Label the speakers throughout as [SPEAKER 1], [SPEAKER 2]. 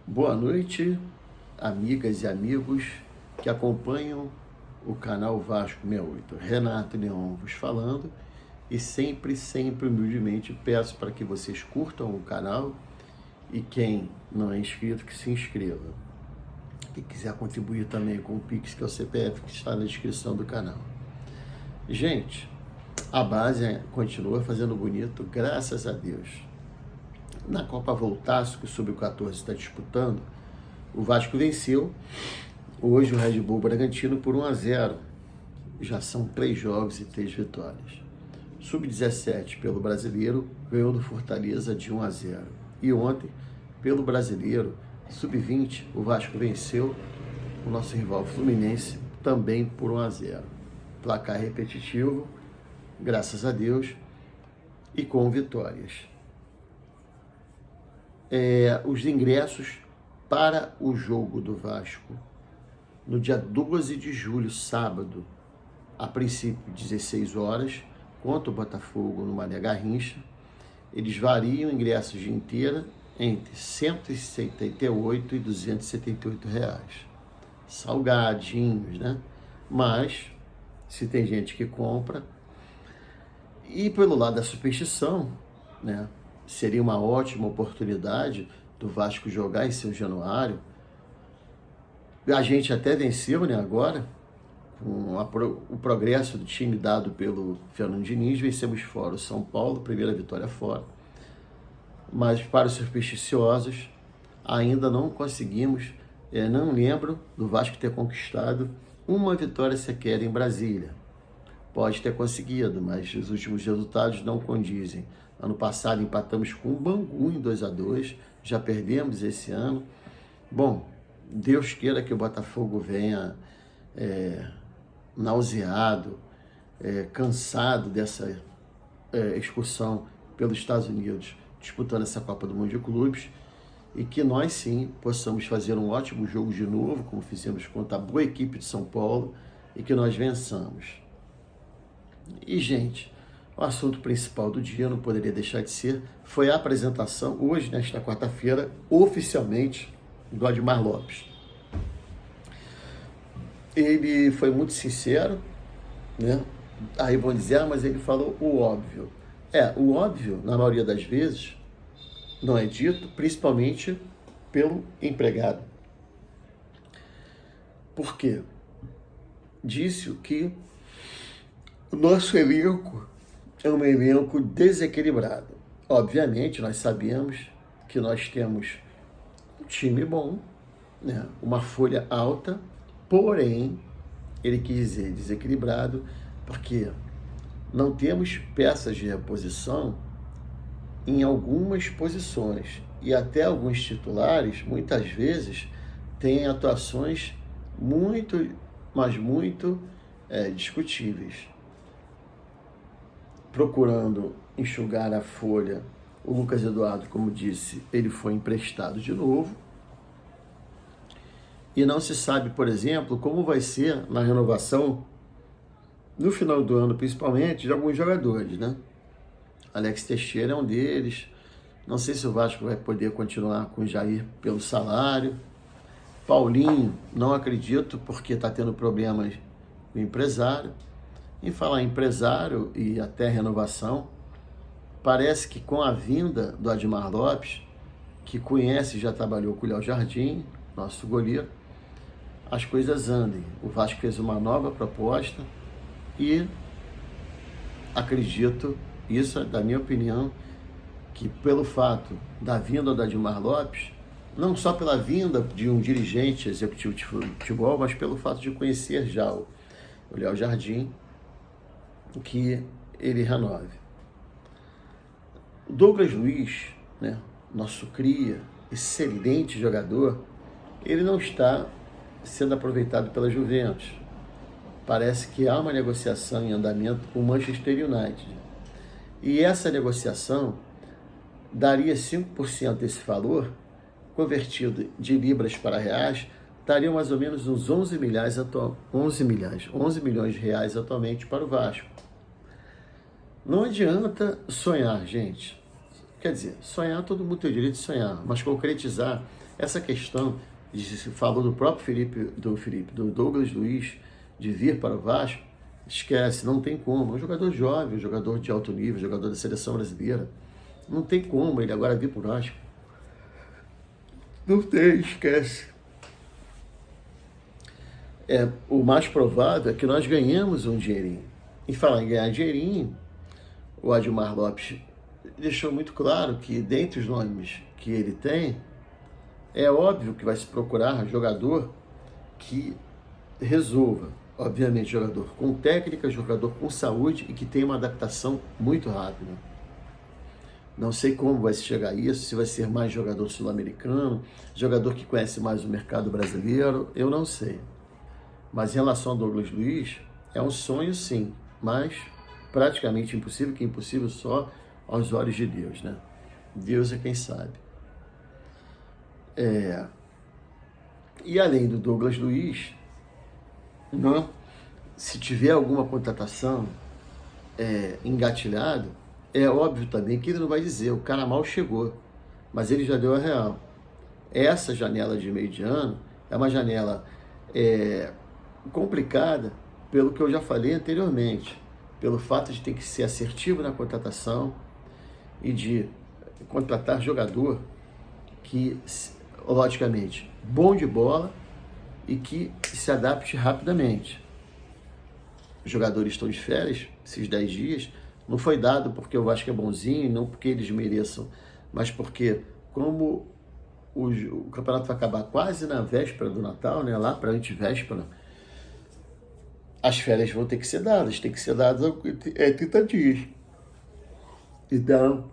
[SPEAKER 1] Boa noite, amigas e amigos que acompanham o canal Vasco 68. Renato Leão vos falando e sempre, humildemente peço para que vocês curtam o canal e quem não é inscrito que se inscreva. Quem quiser contribuir também com o Pix, que é o CPF que está na descrição do canal. Gente, a base continua fazendo bonito, graças a Deus. Na Copa Voltaço, que o Sub-14 está disputando, o Vasco venceu hoje o Red Bull Bragantino por 1-0. Já são 3 jogos e 3 vitórias. Sub-17 pelo Brasileiro ganhou do Fortaleza de 1-0. E ontem, pelo Brasileiro, Sub-20, o Vasco venceu o nosso rival Fluminense também por 1-0. Placar repetitivo, graças a Deus, e com vitórias. Os ingressos para o jogo do Vasco no dia 12 de julho, sábado, a princípio 16 horas, contra o Botafogo no Mané Garrincha, eles variam ingressos de inteira entre R$ 178 e R$ 278 reais. Salgadinhos, né? Mas, se tem gente que compra, e pelo lado da superstição, né? Seria uma ótima oportunidade do Vasco jogar em São Januário. A gente até venceu, né, agora, com o progresso do time dado pelo Fernando Diniz, vencemos fora o São Paulo, primeira vitória fora. Mas para os supersticiosos, ainda não conseguimos, não lembro do Vasco ter conquistado uma vitória sequer em Brasília. Pode ter conseguido, mas os últimos resultados não condizem. Ano passado empatamos com o Bangu em 2-2, já perdemos esse ano. Bom, Deus queira que o Botafogo venha nauseado, cansado dessa excursão pelos Estados Unidos, disputando essa Copa do Mundo de Clubes, e que nós sim possamos fazer um ótimo jogo de novo, como fizemos contra a boa equipe de São Paulo, e que nós vençamos. E, gente, o assunto principal do dia, não poderia deixar de ser, foi a apresentação, hoje, nesta quarta-feira, oficialmente, do Admar Lopes. Ele foi muito sincero, né? Aí vão dizer, mas ele falou o óbvio. O óbvio, na maioria das vezes, não é dito, principalmente pelo empregado. Por quê? Disse que o nosso elenco é um elenco desequilibrado. Obviamente, nós sabemos que nós temos um time bom, né? Uma folha alta, porém, ele quis dizer desequilibrado, porque não temos peças de reposição em algumas posições. E até alguns titulares, muitas vezes, têm atuações muito discutíveis. Procurando enxugar a folha, o Lucas Eduardo, como disse, ele foi emprestado de novo. E não se sabe, por exemplo, como vai ser na renovação, no final do ano, principalmente, de alguns jogadores, né? Alex Teixeira é um deles. Não sei se o Vasco vai poder continuar com o Jair pelo salário. Paulinho, não acredito, porque está tendo problemas com o empresário. Em falar em empresário e até renovação, parece que com a vinda do Admar Lopes, que conhece e já trabalhou com o Léo Jardim, nosso goleiro, as coisas andem. O Vasco fez uma nova proposta e acredito, isso é da minha opinião, que pelo fato da vinda do Admar Lopes, não só pela vinda de um dirigente executivo de futebol, mas pelo fato de conhecer já o Léo Jardim, que ele renove. Douglas Luiz, né, nosso cria, excelente jogador, ele não está sendo aproveitado pela Juventus. Parece que há uma negociação em andamento com o Manchester United. E essa negociação daria 5% desse valor, convertido de libras para reais, daria mais ou menos uns 11 milhões de reais atualmente para o Vasco. Não adianta sonhar, gente. Quer dizer, sonhar, todo mundo tem o direito de sonhar, mas concretizar essa questão, se falou do próprio do Douglas Luiz, de vir para o Vasco, esquece, não tem como. É um jogador jovem, um jogador de alto nível, jogador da seleção brasileira. Não tem como ele agora vir para o Vasco. Não tem, esquece. O mais provável é que nós ganhemos um dinheirinho. E falar em ganhar dinheirinho, o Adilmar Lopes deixou muito claro que, dentre os nomes que ele tem, é óbvio que vai se procurar jogador que resolva. Obviamente, jogador com técnica, jogador com saúde e que tenha uma adaptação muito rápida. Não sei como vai se chegar a isso, se vai ser mais jogador sul-americano, jogador que conhece mais o mercado brasileiro, eu não sei. Mas em relação ao Douglas Luiz, é um sonho sim, mas praticamente impossível, que é impossível só aos olhos de Deus, né? Deus é quem sabe. E além do Douglas Luiz, não, se tiver alguma contratação engatilhada, é óbvio também que ele não vai dizer, o cara mal chegou, mas ele já deu a real. Essa janela de meio de ano é uma janela complicada, pelo que eu já falei anteriormente, pelo fato de ter que ser assertivo na contratação e de contratar jogador que, logicamente, bom de bola e que se adapte rapidamente. Os jogadores estão de férias, esses 10 dias, não foi dado porque o Vasco é bonzinho, não porque eles mereçam, mas porque, como o campeonato vai acabar quase na véspera do Natal, né, lá para antevéspera, as férias vão ter que ser dadas, 30 dias. Então,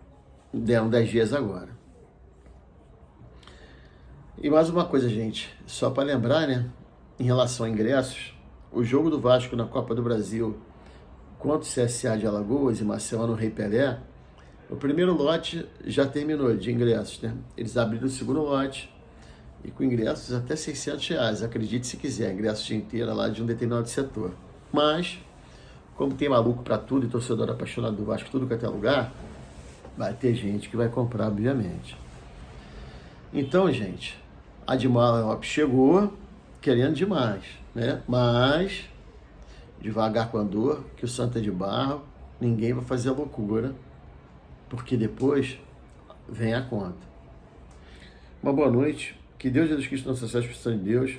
[SPEAKER 1] deram 10 dias agora. E mais uma coisa, gente, só para lembrar, né, em relação a ingressos, o jogo do Vasco na Copa do Brasil contra o CSA de Alagoas e Maceió no Rei Pelé, o primeiro lote já terminou de ingressos, né? Eles abriram o segundo lote e com ingressos até R$600, acredite se quiser, ingressos de inteira lá de um determinado setor. Mas, como tem maluco para tudo e torcedor apaixonado do Vasco, tudo que até lugar, vai ter gente que vai comprar, obviamente. Então, gente, a Adilmar Lopes chegou querendo demais, né? Mas devagar com a dor, que o santo é de barro, ninguém vai fazer loucura, porque depois vem a conta. Uma boa noite, que Deus, Jesus Cristo, nossa Senhora, Espírito de Deus,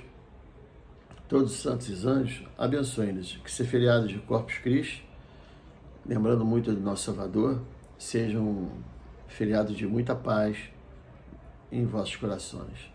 [SPEAKER 1] todos os santos e anjos, abençoe-nos, que esse feriado de Corpus Christi, lembrando muito do nosso Salvador, seja um feriado de muita paz em vossos corações.